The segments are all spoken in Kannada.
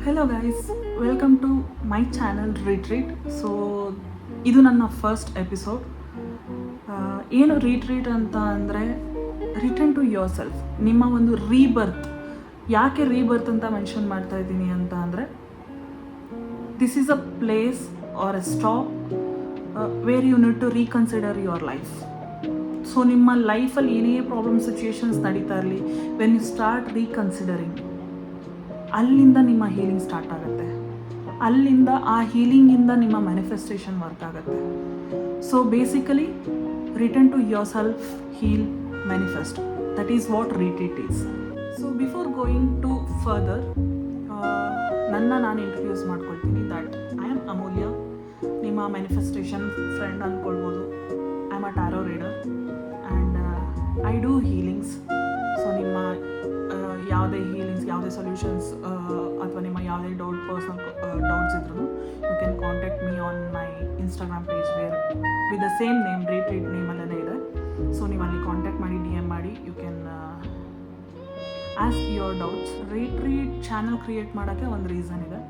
Hello guys, welcome to my channel retreat. So ಇದು ನನ್ನ ಫಸ್ಟ್ ಎಪಿಸೋಡ್. ಏನು ರಿಟ್ರೀಟ್ ಅಂತ ಅಂದರೆ ರಿಟರ್ನ್ ಟು ಯೋರ್ ಸೆಲ್ಫ್, ನಿಮ್ಮ ಒಂದು ರೀಬರ್ತ್. ಯಾಕೆ ರೀಬರ್ತ್ ಅಂತ ಮೆನ್ಷನ್ ಮಾಡ್ತಾ ಇದ್ದೀನಿ ಅಂತ ಅಂದರೆ this is a place or a stop where you need to reconsider your life. So ನಿಮ್ಮ ಲೈಫಲ್ಲಿ ಏನೇ ಪ್ರಾಬ್ಲಮ್ ಸಿಚುಯೇಷನ್ಸ್ ನಡೀತಾ ಇರಲಿ, ವೆನ್ ಯು ಸ್ಟಾರ್ಟ್ ರೀಕನ್ಸಿಡರಿಂಗ್, ಅಲ್ಲಿಂದ ನಿಮ್ಮ ಹೀಲಿಂಗ್ ಸ್ಟಾರ್ಟ್ ಆಗುತ್ತೆ. ಅಲ್ಲಿಂದ ಆ ಹೀಲಿಂಗಿಂದ ನಿಮ್ಮ ಮ್ಯಾನಿಫೆಸ್ಟೇಷನ್ ವರ್ಕ್ ಆಗುತ್ತೆ. So basically return to yourself, heal, manifest. That is what retreat is. So before going to further, ನಾನು ಇಂಟ್ರೊಡ್ಯೂಸ್ ಮಾಡ್ಕೊಳ್ತೀನಿ. ದಟ್ ಐ ಆಮ್ ಅಮೂಲ್ಯ, ನಿಮ್ಮ ಮ್ಯಾನಿಫೆಸ್ಟೇಷನ್ ಫ್ರೆಂಡ್ ಅಂದ್ಕೊಳ್ಬೋದು. I am a tarot reader and I do healings. So ನಿಮ್ಮ ಯಾವುದೇ ಹೀಲಿಂಗ್ಸ್, ಯಾವುದೇ ಸೊಲ್ಯೂಷನ್ಸ್ ಅಥವಾ ನಿಮ್ಮ ಯಾವುದೇ ಪರ್ಸನಲ್ ಡೌಟ್ಸ್ ಇದ್ರೂ you can contact me on my Instagram page where with the same name, retreat ನೇಮಲ್ಲೇ ಇದೆ. ಸೊ ನೀವು ಅಲ್ಲಿ ಕಾಂಟ್ಯಾಕ್ಟ್ ಮಾಡಿ, DM ಮಾಡಿ, you can ask your doubts. Retreat channel create ಮಾಡೋಕ್ಕೆ ಒಂದು ರೀಸನ್ ಇದೆ.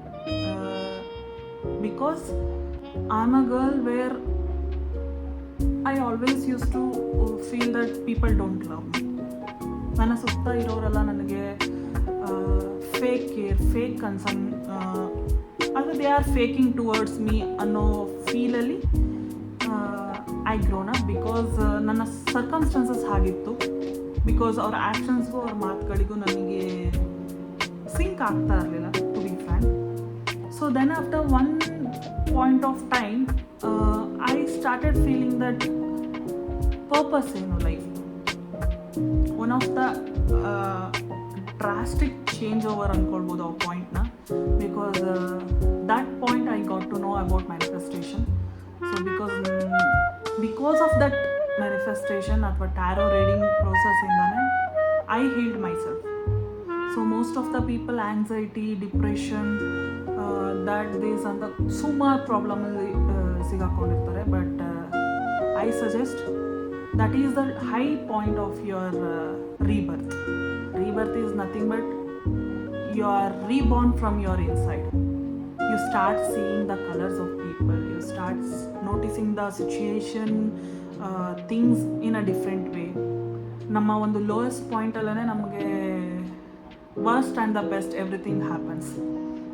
Because I am a girl where I always use to feel that people don't love me. ನನ್ನ ಸುತ್ತ ಇರೋರೆಲ್ಲ ನನಗೆ ಫೇಕ್ ಕೇರ್, ಫೇಕ್ ಕನ್ಸರ್ನ್, ಅದು they are faking towards me ಅನ್ನೋ ಫೀಲಲ್ಲಿ ಐ ಗ್ರೋನ್ ಅಪ್. ಬಿಕಾಸ್ ನನ್ನ ಸರ್ಕಮ್ಸ್ಟೆನ್ಸಸ್ ಆಗಿತ್ತು. ಬಿಕಾಸ್ ಅವ್ರ ಆ್ಯಕ್ಷನ್ಸ್ಗೂ ಅವ್ರ ಮಾತುಗಳಿಗೂ ನನಗೆ ಸಿಂಕ್ ಆಗ್ತಾ ಇರಲಿಲ್ಲ, to be frank. So then after one point of time I started feeling that purpose ಏನು life. One of the drastic change over ಅಂದ್ಕೊಳ್ಬೋದು ಆ ಪಾಯಿಂಟ್ನ. Because that point I got to know about manifestation. So because of that manifestation ಅಥವಾ ಟ್ಯಾರೋ ರೀಡಿಂಗ್ ಪ್ರೋಸೆಸ್ಸಿಂದನೇ I healed myself. So most of the people anxiety, depression, that these ಅಂತ ಸುಮಾರು ಪ್ರಾಬ್ಲಮಲ್ಲಿ ಸಿಗಾಕೊಂಡಿರ್ತಾರೆ. But I suggest that is the high point of your rebirth. Rebirth is nothing but you are reborn from your inside. You start seeing the colors of people, you start noticing the situation, things in a different way. ನಮ್ಮ ಒಂದು ಲೋಯೆಸ್ಟ್ ಪಾಯಿಂಟಲ್ಲೇ ನಮಗೆ worst and the best everything happens.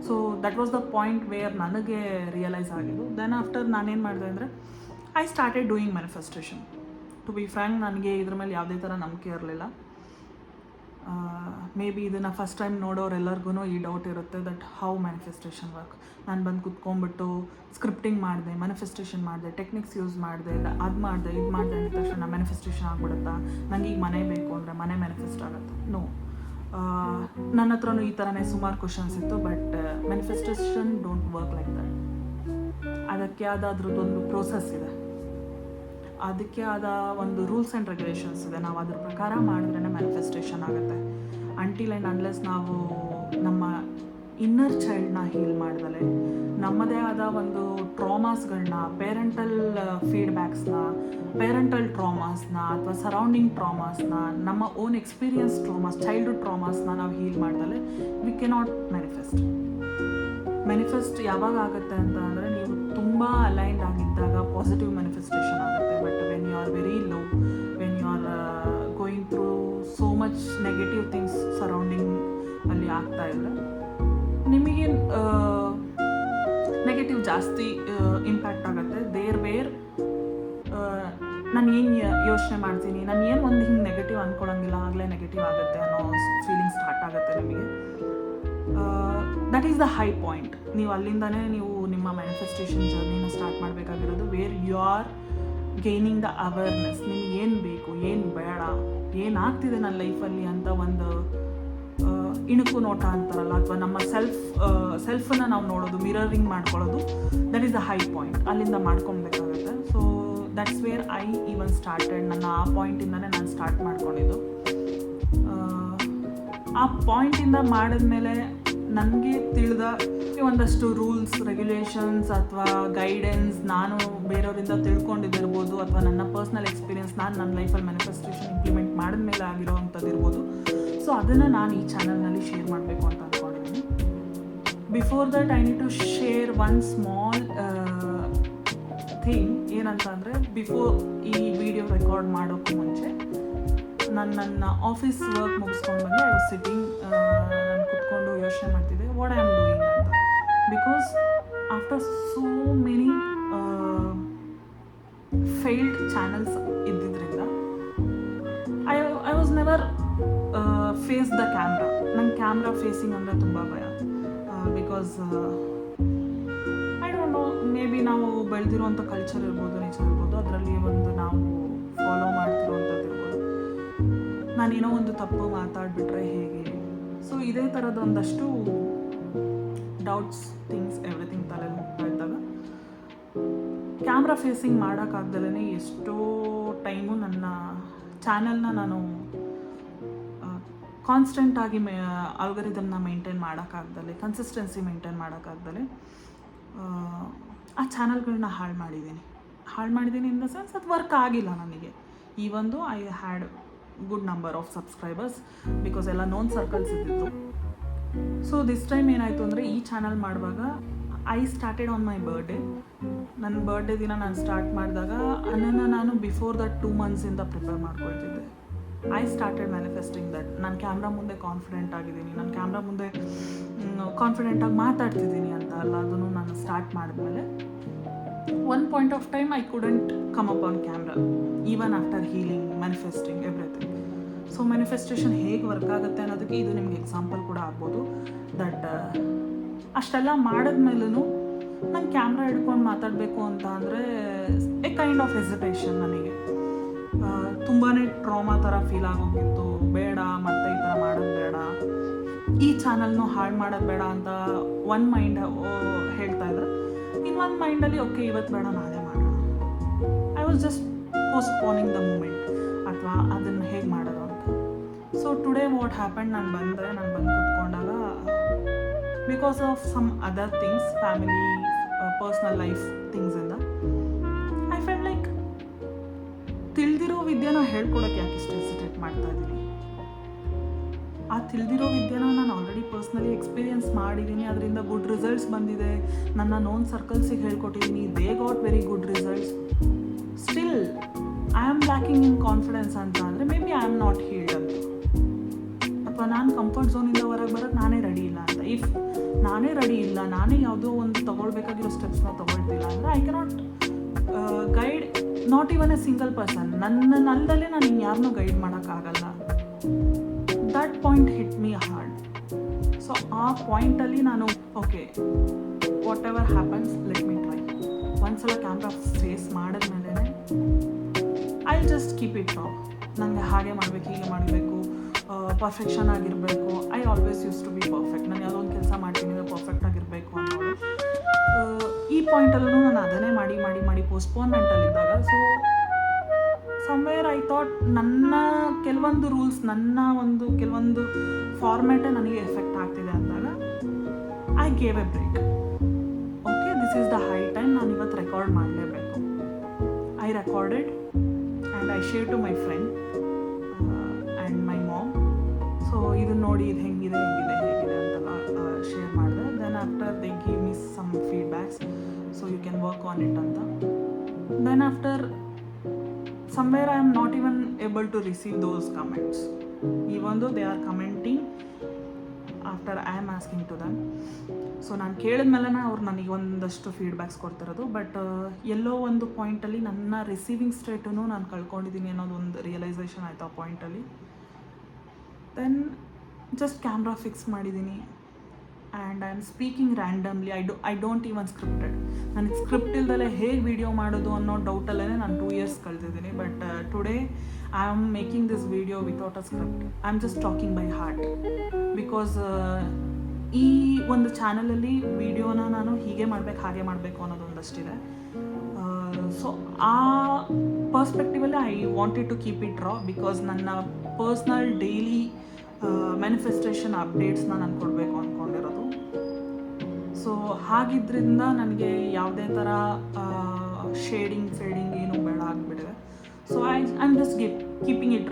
So that was the point where ನನಗೆ ರಿಯಲೈಸ್ ಆಗಿದ್ದು. ದೆನ್ ಆಫ್ಟರ್ ನಾನೇನು ಮಾಡಿದೆ ಅಂದರೆ I started doing manifestation. To be frank, ನನಗೆ ಇದ್ರ ಮೇಲೆ ಯಾವುದೇ ಥರ ನಂಬಿಕೆ ಇರಲಿಲ್ಲ. ಮೇ ಬಿ ಇದನ್ನು ಫಸ್ಟ್ ಟೈಮ್ ನೋಡೋರೆಲ್ಲರಿಗೂ ಈ ಡೌಟ್ ಇರುತ್ತೆ ದಟ್ ಹೌ ಮ್ಯಾನಿಫೆಸ್ಟೇಷನ್ ವರ್ಕ್. ನಾನು ಬಂದು ಕುತ್ಕೊಂಡ್ಬಿಟ್ಟು ಸ್ಕ್ರಿಪ್ಟಿಂಗ್ ಮಾಡಿದೆ, ಮ್ಯಾನಿಫೆಸ್ಟೇಷನ್ ಮಾಡಿದೆ, ಟೆಕ್ನಿಕ್ಸ್ ಯೂಸ್ ಮಾಡಿದೆ, ಅದು ಮಾಡಿದೆ, ಇದು ಮಾಡಿದೆ ಅಂದ ತಕ್ಷಣ ಮ್ಯಾನಿಫೆಸ್ಟೇಷನ್ ಆಗ್ಬಿಡುತ್ತಾ? ನನಗೆ ಈಗ ಮನೆ ಬೇಕು ಅಂದರೆ ಮನೆ ಮ್ಯಾನಿಫೆಸ್ಟ್ ಆಗುತ್ತೆ? ನೋ. ನನ್ನ ಹತ್ರನೂ ಈ ಥರನೇ ಸುಮಾರು ಕ್ವಶನ್ಸ್ ಇತ್ತು. But manifestation don't work like that. ಅದಕ್ಕೆ ಅದ್ರದ್ದೊಂದು ಪ್ರೋಸೆಸ್ ಇದೆ, ಅದಕ್ಕೆ ಆದ ಒಂದು ರೂಲ್ಸ್ ಆ್ಯಂಡ್ ರೆಗ್ಯುಲೇಷನ್ಸ್ ಇದೆ. ನಾವು ಅದ್ರ ಪ್ರಕಾರ ಮಾಡಿದ್ರೇ ಮ್ಯಾನಿಫೆಸ್ಟೇಷನ್ ಆಗುತ್ತೆ. ಅಂಟಿಲ್ ಆ್ಯಂಡ್ ಅನ್ಲೆಸ್ ನಾವು ನಮ್ಮ ಇನ್ನರ್ ಚೈಲ್ಡ್ನ ಹೀಲ್ ಮಾಡಿದಲೆ, ನಮ್ಮದೇ ಆದ ಒಂದು ಟ್ರಾಮಾಸ್ಗಳನ್ನ, ಪೇರೆಂಟಲ್ ಫೀಡ್ಬ್ಯಾಕ್ಸ್ನ, ಪೇರೆಂಟಲ್ ಟ್ರಾಮಾಸ್ನ ಅಥವಾ ಸರೌಂಡಿಂಗ್ ಟ್ರಾಮಾಸ್ನ, ನಮ್ಮ ಓನ್ ಎಕ್ಸ್ಪೀರಿಯನ್ಸ್ ಟ್ರಾಮಾಸ್, ಚೈಲ್ಡ್ಹುಡ್ ಟ್ರಾಮಾಸ್ನ ನಾವು ಹೀಲ್ ಮಾಡಿದಲೆ ವಿ ಕೆನಾಟ್ ಮ್ಯಾನಿಫೆಸ್ಟ್ ಯಾವಾಗ ಆಗುತ್ತೆ ಅಂತ ಅಂದರೆ ನೀವು ತುಂಬ ಅಲೈನ್ಡ್ ಆಗಿದ್ದಾಗ ಪಾಸಿಟಿವ್ ಮ್ಯಾನಿಫೆಸ್ಟೇಷನ್ ಆಗುತ್ತೆ. But when you are very low, when you are going through so much negative things surrounding ಅಲ್ಲಿ ಆಗ್ತಾ ಇದ್ದರೆ ನಿಮಗೆ ನೆಗೆಟಿವ್ ಜಾಸ್ತಿ ಇಂಪ್ಯಾಕ್ಟ್ ಆಗುತ್ತೆ. ವೇರ್ ನಾನು ಏನು ಯೋಚನೆ ಮಾಡ್ತೀನಿ, ನಾನು ಏನು ಒಂದು ಹಿಂಗೆ ನೆಗೆಟಿವ್ ಅಂದ್ಕೊಳಂಗಿಲ್ಲ, ಆಗಲೇ ನೆಗೆಟಿವ್ ಆಗುತ್ತೆ ಅನ್ನೋ ಫೀಲಿಂಗ್ ಸ್ಟಾರ್ಟ್ ಆಗುತ್ತೆ ನಿಮಗೆ. That is the high point. ನೀವು ಅಲ್ಲಿಂದನೇ ನೀವು ನಿಮ್ಮ ಮ್ಯಾನಿಫೆಸ್ಟೇಷನ್ ಜರ್ನಿನ ಸ್ಟಾರ್ಟ್ ಮಾಡಬೇಕಾಗಿರೋದು. Where you are gaining the awareness. ನಿಮ್ಗೆ ಏನು ಬೇಕು, ಏನು ಬೇಡ, ಏನಾಗ್ತಿದೆ ನನ್ನ ಲೈಫಲ್ಲಿ ಅಂತ ಒಂದು ಇಣುಕು ನೋಟ ಅಂತಾರಲ್ಲ, ಅಥವಾ ನಮ್ಮ ಸೆಲ್ಫನ್ನು ನಾವು ನೋಡೋದು, ಮಿರರಿಂಗ್ ಮಾಡ್ಕೊಳ್ಳೋದು, that is the high point. ಅಲ್ಲಿಂದ ಮಾಡ್ಕೊಬೇಕಾಗುತ್ತೆ. So that's where I even started. ನನ್ನ ಆ ಪಾಯಿಂಟಿಂದನೇ ನಾನು ಸ್ಟಾರ್ಟ್ ಮಾಡ್ಕೊಂಡಿದ್ದು. ಆ ಪಾಯಿಂಟಿಂದ ಮಾಡಿದ್ಮೇಲೆ ನನಗೆ ತಿಳಿದ ಒಂದಷ್ಟು ರೂಲ್ಸ್, ರೆಗ್ಯುಲೇಷನ್ಸ್ ಅಥವಾ ಗೈಡೆನ್ಸ್ ನಾನು ಬೇರೆಯವರಿಂದ ತಿಳ್ಕೊಂಡಿದ್ದಿರ್ಬೋದು, ಅಥವಾ ನನ್ನ ಪರ್ಸ್ನಲ್ ಎಕ್ಸ್ಪೀರಿಯನ್ಸ್ ನಾನು ನನ್ನ ಲೈಫಲ್ಲಿ ಮ್ಯಾನಿಫೆಸ್ಟೇಷನ್ ಇಂಪ್ಲಿಮೆಂಟ್ ಮಾಡಿದ್ಮೇಲೆ ಆಗಿರೋ ಅಂಥದ್ದು ಇರ್ಬೋದು. ಸೊ ಅದನ್ನು ನಾನು ಈ ಚಾನಲ್ನಲ್ಲಿ ಶೇರ್ ಮಾಡಬೇಕು ಅಂತ ಅಂದ್ಕೊಂಡಿದ್ದೀನಿ. Before that I need to share one small thing. ಏನಂತ ಅಂದರೆ, ಬಿಫೋರ್ ಈ ವಿಡಿಯೋ ರೆಕಾರ್ಡ್ ಮಾಡೋಕ್ಕೂ ಮುಂಚೆ ನನ್ನ ಆಫೀಸ್ ವರ್ಕ್ ಮುಗಿಸ್ಕೊಂಡು ಬಂದು ಐ ವಾಸ್ ಸಿಟ್ಟಿಂಗ್, ನಾನು ಕುತ್ಕೊಂಡು ಯೋಚನೆ ಮಾಡ್ತಿದ್ದೆ ವಾಟ್ ಐ ಆಮ್ ಡೂಯಿಂಗ್ ಅಂತ. Because after so many failed channels ಇದ್ದಿದ್ದರಿಂದ I was never face the camera. ನಂಗೆ ಕ್ಯಾಮ್ರಾ ಫೇಸಿಂಗ್ ಅಂದರೆ ತುಂಬ ಭಯ. Because I don't know, maybe ನಾವು ಬೆಳೆದಿರುವಂಥ ಕಲ್ಚರ್ ಇರ್ಬೋದು, ನೇಚರ್ ಇರ್ಬೋದು, ಅದರಲ್ಲಿ ಒಂದು ನಾವು ಫಾಲೋ ಮಾಡ್ತಿರೋವಂಥದ್ದು ಇರ್ಬೋದು. ನಾನೇನೋ ಒಂದು ತಪ್ಪು ಮಾತಾಡಿಬಿಟ್ರೆ ಹೇಗೆ, ಸೊ ಇದೇ ಥರದ ಒಂದಷ್ಟು ಡೌಟ್ಸ್, ಥಿಂಗ್ಸ್, ಎವ್ರಿಥಿಂಗ್ ತಲೆಗೆ ಹೋಗ್ತಾ ಇದ್ದಾಗ ಕ್ಯಾಮ್ರಾ ಫೇಸಿಂಗ್ ಮಾಡೋಕ್ಕಾಗ್ದಲೇ ಎಷ್ಟೋ ಟೈಮು ನನ್ನ ಚಾನಲ್ನ ನಾನು ಕಾನ್ಸ್ಟೆಂಟಾಗಿ ಆಲ್ಗರಿದಮ್ನ ಮೇಂಟೈನ್ ಮಾಡೋಕ್ಕಾಗ್ದಲೆ, ಕನ್ಸಿಸ್ಟೆನ್ಸಿ ಮೇಂಟೈನ್ ಮಾಡೋಕ್ಕಾಗ್ದಲೆ ಆ ಚಾನಲ್ಗಳನ್ನ ಹಾಳು ಮಾಡಿದ್ದೀನಿ ಇನ್ ದ ಸೆನ್ಸ್ ಅದು ವರ್ಕ್ ಆಗಿಲ್ಲ ನನಗೆ. ಈ ಒಂದು I had good number of subscribers because ಎಲ್ಲ ನೋನ್ ಸರ್ಕಲ್ಸ್ ಇದ್ದಿತ್ತು. ಸೊ ದಿಸ್ ಟೈಮ್ ಏನಾಯಿತು ಅಂದರೆ, ಈ ಚಾನಲ್ ಮಾಡುವಾಗ I started on my birthday. ನನ್ನ ಬರ್ಡೇ ದಿನ ನಾನು ಸ್ಟಾರ್ಟ್ ಮಾಡಿದಾಗ ನನ್ನನ್ನು ನಾನು ಬಿಫೋರ್ ದಟ್ 2 months ಪ್ರಿಪೇರ್ ಮಾಡ್ಕೊಳ್ತಿದ್ದೆ. ಐ ಸ್ಟಾರ್ಟೆಡ್ ಮ್ಯಾನಿಫೆಸ್ಟಿಂಗ್ ದಟ್ ನಾನು ಕ್ಯಾಮ್ರಾ ಮುಂದೆ ಕಾನ್ಫಿಡೆಂಟ್ ಆಗಿದ್ದೀನಿ, ನಾನು ಕ್ಯಾಮ್ರಾ ಮುಂದೆ ಕಾನ್ಫಿಡೆಂಟಾಗಿ ಮಾತಾಡ್ತಿದ್ದೀನಿ ಅಂತ ಅಲ್ಲ. ಅದನ್ನು ನಾನು ಸ್ಟಾರ್ಟ್ ಮಾಡಿದ್ಮೇಲೆ one point of time I couldn't come up on camera even after healing, manifesting, everything. So manifestation ಹೇಗೆ ವರ್ಕ್ ಆಗುತ್ತೆ ಅನ್ನೋದಕ್ಕೆ ಇದು ನಿಮಗೆ ಎಕ್ಸಾಂಪಲ್ ಕೂಡ ಆಗ್ಬೋದು. ದಟ್ ಅಷ್ಟೆಲ್ಲ ಮಾಡಿದ್ಮೇಲೂ ನಾನು ಕ್ಯಾಮ್ರಾ ಹಿಡ್ಕೊಂಡು ಮಾತಾಡಬೇಕು ಅಂತ ಅಂದರೆ ಎ ಕೈಂಡ್ ಆಫ್ ಹೆಸಿಟೇಷನ್. ನನಗೆ ತುಂಬಾ ಟ್ರಾಮಾ ಥರ ಫೀಲ್ ಆಗೋಗಿತ್ತು. ಬೇಡ, ಮತ್ತೆ ಈ ಥರ ಮಾಡೋದು ಬೇಡ, ಈ ಚಾನಲ್ನು ಹಾಳು ಮಾಡೋದು ಬೇಡ ಅಂತ ಒಂದು ಮೈಂಡ್ ಹೇಳ್ತಾ ಇದ್ರೆ, ಇನ್ನೊಂದು ಮೈಂಡಲ್ಲಿ ಓಕೆ ಇವತ್ತು ಬೇಡ ನಾಳೆ ಮಾಡೋಣ. I was just postponing the moment, ಅಥವಾ ಅದನ್ನು ಹೇಗೆ ಮಾಡೋದು ಅಂತ. ಸೊ ಟುಡೇ ವಾಟ್ ಹ್ಯಾಪನ್, ನಾನು ಬಂದು ಕೂತ್ಕೊಂಡಾಗ because of some other things, family, personal life ಥಿಂಗ್ಸಿಂದ ಐ ಫೆಲ್ ಲೈಕ್ ತಿಳಿದಿರೋ ವಿದ್ಯೆನ ಹೇಳ್ಕೊಡೋಕ್ಕೆ ಯಾಕೆ ಇಷ್ಟು ಹೆಸಿಟೇಟ್ ಮಾಡ್ತಾ ಇದ್ದೀನಿ. ಆ ತಿಳಿದಿರೋ ವಿದ್ಯೆನ ನಾನು ಆಲ್ರೆಡಿ ಪರ್ಸ್ನಲಿ ಎಕ್ಸ್ಪೀರಿಯನ್ಸ್ ಮಾಡಿದ್ದೀನಿ, ಅದರಿಂದ ಗುಡ್ ರಿಸಲ್ಟ್ಸ್ ಬಂದಿದೆ. ನನ್ನ ನೋನ್ ಸರ್ಕಲ್ಸಿಗೆ ಹೇಳ್ಕೊಟ್ಟಿದ್ದೀನಿ, they got very good results. Still I am lacking in confidence ಅಂತ ಅಂದರೆ maybe I am not healed ಅಂತ, ಅಥವಾ ನಾನು ಕಂಫರ್ಟ್ ಝೋನಿಂದ ಹೊರಗೆ ಬರೋಕ್ಕೆ ನಾನೇ ರೆಡಿ ಇಲ್ಲ ಅಂತ. ಇಫ್ ನಾನೇ ರೆಡಿ ಇಲ್ಲ, ನಾನೇ ಯಾವುದೋ ಒಂದು ತೊಗೊಳ್ಬೇಕಾಗಿರೋ ಸ್ಟೆಪ್ಸ್ನ ತೊಗೊಳ್ತಿಲ್ಲ ಅಂದರೆ I cannot guide not even a single person. ನನ್ನಲ್ಲದಲ್ಲೇ ನಾನು ಇನ್ಯಾರನ್ನೂ ಗೈಡ್ ಮಾಡೋಕ್ಕಾಗಲ್ಲ. That point hit me hard. So ಆ ಪಾಯಿಂಟಲ್ಲಿ ನಾನು okay, whatever happens let me try. ಒಂದ್ಸಲ ಕ್ಯಾಮ್ರಾ ಫೇಸ್ ಮಾಡಿದ್ಮೇಲೆ I just keep it raw. ನನಗೆ ಹಾಗೆ ಮಾಡಬೇಕು, ಹೀಗೆ ಮಾಡಬೇಕು, ಪರ್ಫೆಕ್ಷನ್ ಆಗಿರಬೇಕು. I always use to be perfect. ನಾನು ಯಾವುದೋ ಒಂದು ಕೆಲಸ ಮಾಡ್ತೀನಿ ಅಂದರೆ ಪರ್ಫೆಕ್ಟ್ ಆಗಿರಬೇಕು ಅನ್ನೋದು. ಈ ಪಾಯಿಂಟಲ್ಲೂ ನಾನು ಅದನ್ನೇ ಮಾಡಿ ಪೋಸ್ಟ್ಪೋನ್ಮೆಂಟಲ್ಲಿದ್ದಾಗ, ಸೊ ಸಮ್ವೇರ್ ಐ ಥಾಟ್ ನನ್ನ ಕೆಲವೊಂದು ರೂಲ್ಸ್, ನನ್ನ ಒಂದು ಕೆಲವೊಂದು ಫಾರ್ಮ್ಯಾಟೇ ನನಗೆ ಎಫೆಕ್ಟ್ ಆಗ್ತಿದೆ ಅಂದಾಗ I gave a break. Okay, this is the high time, ನಾನು ಇವತ್ತು ರೆಕಾರ್ಡ್ ಮಾಡಲೇಬೇಕು. I recorded and I share to my friend and my mom. So ಇದನ್ನು ನೋಡಿ, ಇದು ಹೇಗಿದೆ ಅಂತೆಲ್ಲ ಶೇರ್ ಮಾಡಿದೆ. Then after they give me some feedbacks, so you can work on it ಅಂತ. Then after somewhere I am not even able to receive those comments, even though they are commenting after I am asking to them. So ನಾನು ಕೇಳಿದ್ಮೇಲೆ ಅವ್ರು ನನಗೆ ಒಂದಷ್ಟು ಫೀಡ್ಬ್ಯಾಕ್ಸ್ ಕೊಡ್ತಿರೋದು. ಬಟ್ ಎಲ್ಲೋ ಒಂದು ಪಾಯಿಂಟಲ್ಲಿ ನನ್ನ ರಿಸೀವಿಂಗ್ ಸ್ಟೇಟನ್ನು ನಾನು ಕಳ್ಕೊಂಡಿದ್ದೀನಿ ಅನ್ನೋದು ಒಂದು ರಿಯಲೈಸೇಷನ್ ಆಯಿತು ಆ ಪಾಯಿಂಟಲ್ಲಿ. ದೆನ್ ಜಸ್ಟ್ ಕ್ಯಾಮ್ರಾ ಫಿಕ್ಸ್ ಮಾಡಿದ್ದೀನಿ and I am speaking randomly. I don't even scripted. ನನಗೆ ಸ್ಕ್ರಿಪ್ಟ್ ಇಲ್ದಲೇ ಹೇಗೆ ವೀಡಿಯೋ ಮಾಡೋದು ಅನ್ನೋ ಡೌಟಲ್ಲೇ ನಾನು 2 years ಕಳೆದಿದ್ದೀನಿ. But today I am making this video without a script. I am just talking by heart. Because ಈ ಒಂದು ಚಾನಲಲ್ಲಿ ವೀಡಿಯೋನ ನಾನು ಹೀಗೆ ಮಾಡಬೇಕು, ಹಾಗೆ ಮಾಡಬೇಕು ಅನ್ನೋದು ಒಂದಷ್ಟಿದೆ. ಸೊ ಆ ಪರ್ಸ್ಪೆಕ್ಟಿವಲ್ಲಿ I wanted to keep it raw. Because ನನ್ನ ಪರ್ಸ್ನಲ್ ಡೈಲಿ ಮ್ಯಾನಿಫೆಸ್ಟೇಷನ್ ಅಪ್ಡೇಟ್ಸ್ನ ನಾನು ಕೊಡಬೇಕು ಅಂದ್ಕೊಂಡಿರೋದು. ಸೊ ಹಾಗಿದ್ದರಿಂದ ನನಗೆ ಯಾವುದೇ ಥರ ಶೇಡಿಂಗ್ ಏನೂ ಬೇಡ ಆಗಿಬಿಟ್ಟಿದೆ. So I am just keeping it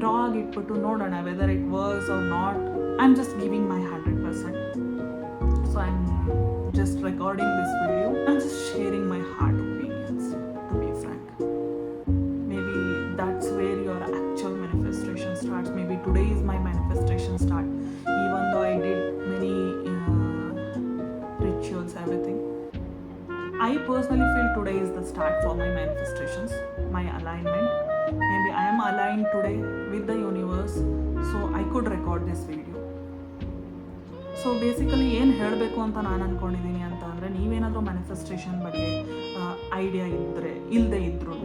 raw ಆಗಿಟ್ಬಿಟ್ಟು ನೋಡೋಣ whether it works or not. I am just giving my 100%. So So I'm just recording this video. I'm just sharing my heart opinions, to be frank. Maybe that's where your actual manifestation starts. Maybe today is my manifestation start. Even though I did many rituals, everything. I personally feel today is the start for my manifestations, my alignment. Maybe I am aligned today with the universe, so I could record this video. So basically ಏನು ಹೇಳಬೇಕು ಅಂತ ನಾನು ಅಂದ್ಕೊಂಡಿದ್ದೀನಿ ಅಂತ ಅಂದರೆ, ನೀವೇನಾದರೂ ಮ್ಯಾನಿಫೆಸ್ಟೇಷನ್ ಬಗ್ಗೆ ಐಡಿಯಾ ಇಲ್ಲದೆ ಇದ್ದರೂ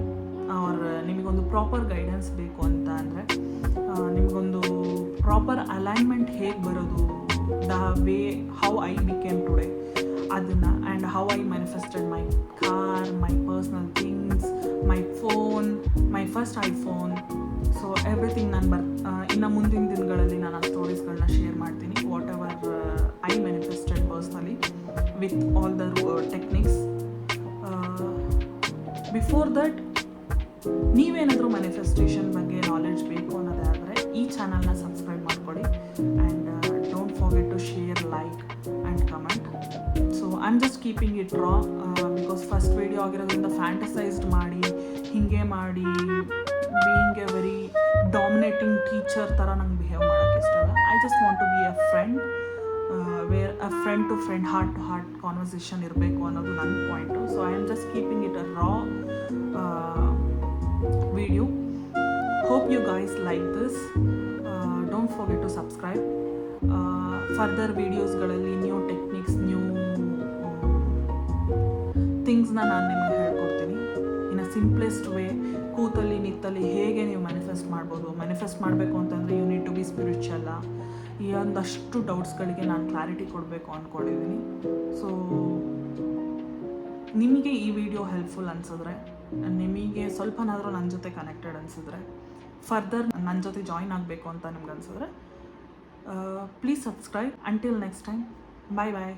ಅವ್ರ ನಿಮಗೊಂದು ಪ್ರಾಪರ್ ಗೈಡೆನ್ಸ್ ಬೇಕು ಅಂತ ಅಂದರೆ, ನಿಮಗೊಂದು ಪ್ರಾಪರ್ ಅಲೈನ್ಮೆಂಟ್ ಹೇಗೆ ಬರೋದು, the way how I became today ಅದನ್ನು, and how I manifested my car, my personal things, my phone, my first iPhone. So everything ನಾನು ಇನ್ನು ಮುಂದಿನ ದಿನಗಳಲ್ಲಿ ನಾನು ಆ ಸ್ಟೋರೀಸ್ಗಳನ್ನ ಶೇರ್ ಮಾಡ್ತೀನಿ, whatever I manifested personally with all the techniques. Before that, ನೀವೇನಾದರೂ ಮ್ಯಾನಿಫೆಸ್ಟೇಷನ್ ಬಗ್ಗೆ ನಾಲೆಡ್ಜ್ ಬೇಕು ಅನ್ನೋದೇ ಆದರೆ ಈ ಚಾನಲ್ನ ಸಬ್ಸ್ಕ್ರೈಬ್ ಮಾಡ್ಕೊಳ್ಳಿ, and don't forget to share, like and comment. So I am just keeping it raw, because first video ಆಗಿರೋದ್ರಿಂದ ಫ್ಯಾಂಟಸೈಸ್ಡ್ ಮಾಡಿ, ಹೀಗೆ ಮಾಡಿ, being a very dominating teacher ಥರ ನಂಗೆ ಬಿಹೇವ್ ಮಾಡೋಕ್ಕೆ ಇಷ್ಟ ಇಲ್ಲ. I just want to be a friend, where a friend to friend, heart to heart conversation ಇರಬೇಕು ಅನ್ನೋದು ನನ್ನ point. So I am just keeping it a raw video. Hope you guys like this. Don't forget to subscribe. Further ವೀಡಿಯೋಸ್ಗಳಲ್ಲಿ ನ್ಯೂ ಟೆಕ್ನಿಕ್ಸ್, ನ್ಯೂ ಥಿಂಗ್ಸ್ನ ನಾನು ನಿಮಗೆ ಹೇಳ್ಕೊಡ್ತೀನಿ ಇನ್ ಅ ಸಿಂಪ್ಲೆಸ್ಟ್ ವೇ. ಕೂತಲ್ಲಿ ನಿತ್ತಲ್ಲಿ ಹೇಗೆ ನೀವು ಮ್ಯಾನಿಫೆಸ್ಟ್ ಮಾಡ್ಬೋದು, ಮ್ಯಾನಿಫೆಸ್ಟ್ ಮಾಡಬೇಕು ಅಂತಂದರೆ ಯು ನೀಡ್ ಟು ಬಿ ಸ್ಪಿರಿಚುವಲ್ಲ, ಈ ಒಂದಷ್ಟು ಡೌಟ್ಸ್ಗಳಿಗೆ ನಾನು ಕ್ಲಾರಿಟಿ ಕೊಡಬೇಕು ಅಂದ್ಕೊಂಡಿದ್ದೀನಿ. ಸೊ ನಿಮಗೆ ಈ ವಿಡಿಯೋ ಹೆಲ್ಪ್ಫುಲ್ ಅನಿಸಿದ್ರೆ, ನಿಮಗೆ ಸ್ವಲ್ಪನಾದರೂ ನನ್ನ ಜೊತೆ ಕನೆಕ್ಟೆಡ್ ಅನಿಸಿದ್ರೆ, ಫರ್ದರ್ ನನ್ನ ಜೊತೆ ಜಾಯಿನ್ ಆಗಬೇಕು ಅಂತ ನಿಮ್ಗೆ ಅನಿಸಿದ್ರೆ, please subscribe. Until next time, bye bye.